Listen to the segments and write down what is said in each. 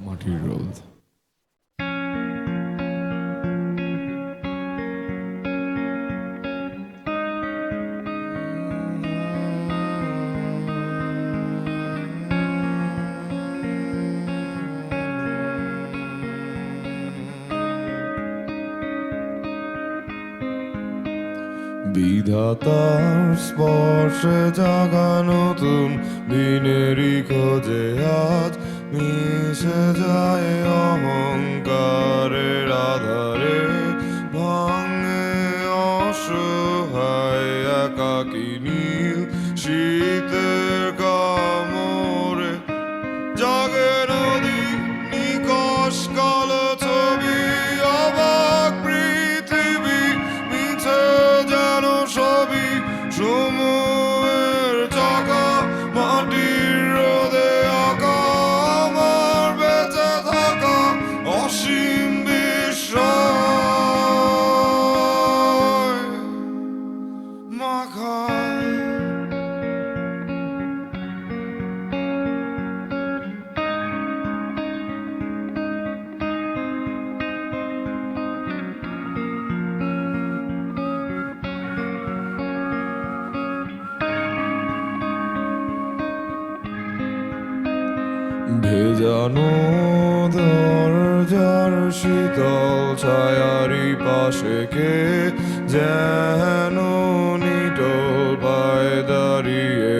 মাটির রোদ। বিধাতার স্পর্শে জাগা নতুন দিনেরই খোঁজে আজ মিশে যায় অহংকারের আধারে, ভাঙে অসহায় একাকী নীল শীতের কামড়ে, জাগে নদী নিকশ কালো ছবি, অবাক পৃথিবী মিছে যেন সবই সময়ের চাকা, মাটির রোদে আঁকা আমার বেঁচে থাকা অসীম বিস্ময় মাখা। ভেজানো দরজার শীতল ছায়ারি পাশে কে যেন নিটোল পায় দাঁড়িয়ে,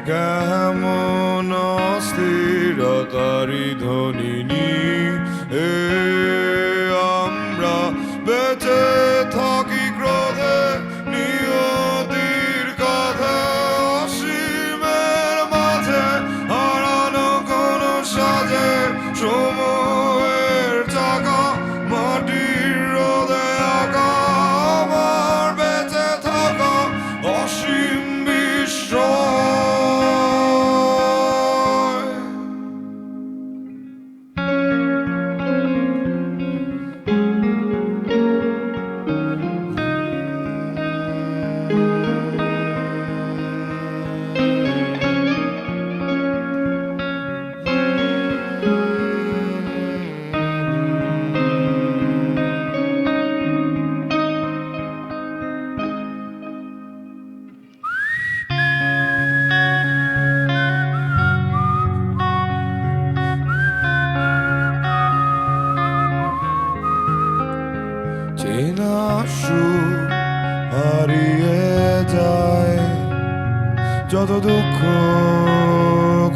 কেমন অস্থিরতারি ধ্বনি নিয়ে আমরা বেঁচে থাকি ক্রোধে, নিয়তির কাঁধে অসীমের মাঝে হারানো কোন সাজে সময়ের চাকা, মাটির রোদে আঁকা আমার বেঁচে থাকা অসীম বিস্ময়। চেনা সুর হারিয়ে যায়, যত দুঃখ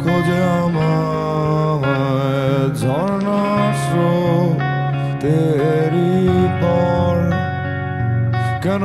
খোঁজে আমায়, ঝর্ণার স্রোতেরই পর কেন